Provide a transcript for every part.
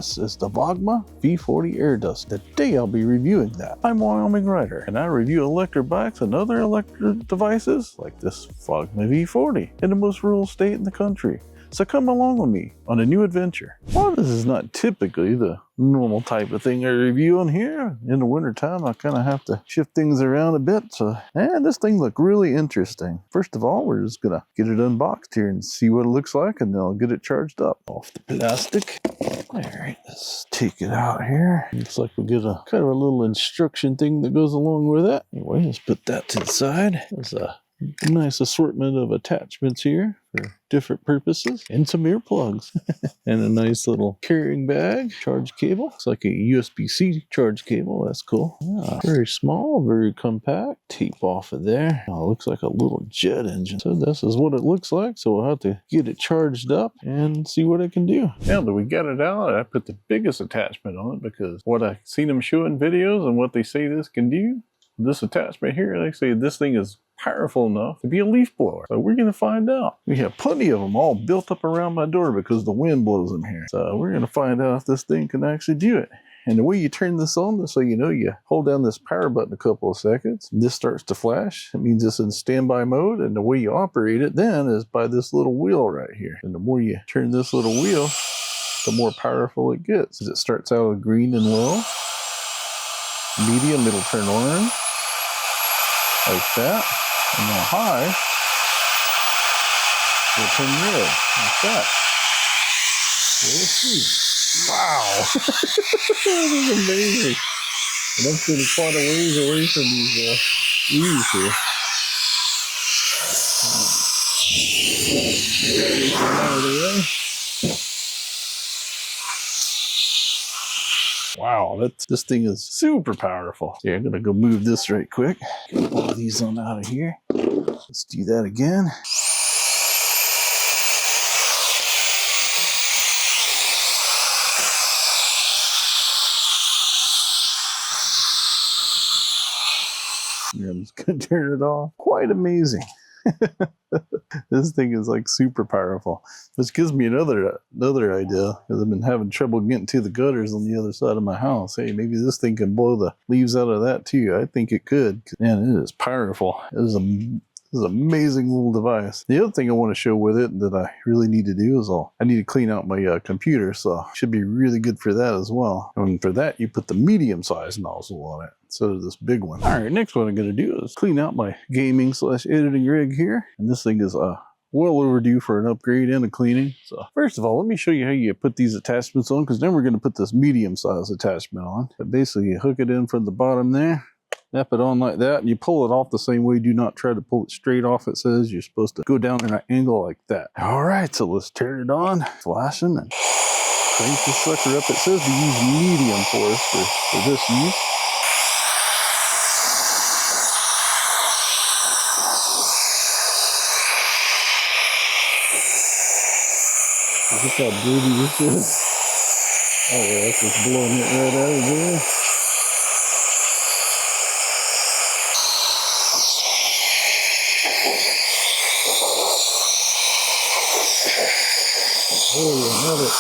This is the VOGMA V40 air dust. Today I'll be reviewing that. I'm Wyoming Rider, and I review electric bikes and other electric devices like this VOGMA V40 in the most rural state in the country. So come along with me on a new adventure. While this is not typically the normal type of thing I review on here, in the wintertime I kind of have to shift things around a bit. And this thing looked really interesting. First of all, we're just gonna get it unboxed here and see what it looks like, and then I'll get it charged up. Off the plastic. All right, let's take it out here. Looks like we get a kind of a little instruction thing that goes along with that. Anyway, let's put that to the side. There's a nice assortment of attachments here for different purposes, and some earplugs and a nice little carrying bag, charge cable. Looks like a USB-C charge cable. That's cool. Very small, very compact. Tape off of there. Looks like a little jet engine. So this is what it looks like. So we'll have to get it charged up and see what it can do. Now that we got it out, I put the biggest attachment on it because what I've seen them show in videos and what they say this can do, this attachment here, they say this thing is powerful enough to be a leaf blower. So we're going to find out. We have plenty of them all built up around my door because the wind blows them here. So we're going to find out if this thing can actually do it. And the way you turn this on, just so you know, you hold down this power button a couple of seconds. This starts to flash. It means it's in standby mode. And the way you operate it then is by this little wheel right here. And the more you turn this little wheel, the more powerful it gets. As it starts out with green and low. Medium, it'll turn orange. Like that. And then high will turn red, like that. We'll see. Wow! That is amazing. And I'm sitting quite a ways away from these leaves here. Take them out of the way. Wow, this thing is super powerful. Yeah, I'm gonna go move this right quick. Get all of these on out of here. Let's do that again. Yeah, I'm just gonna turn it off. Quite amazing. This thing is like super powerful, which gives me another idea, because I've been having trouble getting to the gutters on the other side of my house. Hey, maybe this thing can blow the leaves out of that too. I think it could. Man, it is powerful. It is an amazing little device. The other thing I want to show with it that I really need to do is I need to clean out my computer, so it should be really good for that as well. And for that, you put the medium-sized nozzle on it instead of this big one. All right, next what I'm going to do is clean out my gaming/editing rig here. And this thing is well overdue for an upgrade and a cleaning. So first of all, let me show you how you put these attachments on, because then we're going to put this medium-sized attachment on. But basically, you hook it in from the bottom there. Snap it on like that, and you pull it off the same way. Do not try to pull it straight off. It says you're supposed to go down in an angle like that. All right, so let's turn it on, flashing, and crank this sucker up. It says to use medium force for this use. Look how dirty this is. Oh yeah, that's just blowing it right out of there. Oh yeah, now that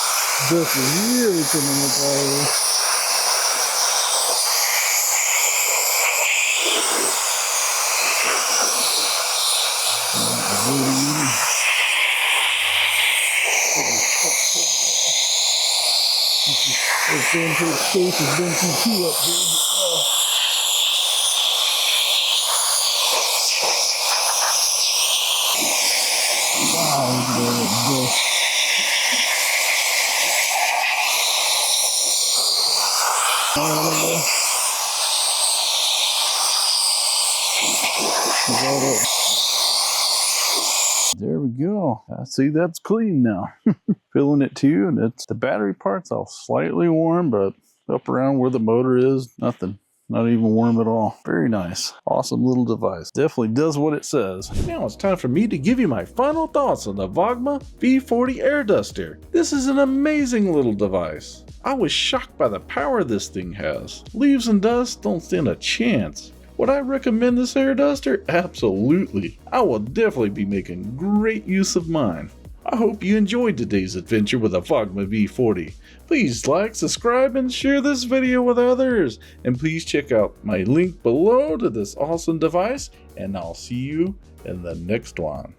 dust is really coming up out of there. This damn space has been too upgraded. Wow, look at that dust. There we go. See, that's clean now. Filling it too, and it's the battery part's all slightly warm, but up around where the motor is, nothing. Not even warm at all. Very nice. Awesome little device. Definitely does what it says. Now it's time for me to give you my final thoughts on the VOGMA V40 air duster. This is an amazing little device. I was shocked by the power this thing has. Leaves and dust don't stand a chance. Would I recommend this air duster? Absolutely. I will definitely be making great use of mine. I hope you enjoyed today's adventure with a VOGMA V40. Please like, subscribe, and share this video with others. And please check out my link below to this awesome device, and I'll see you in the next one.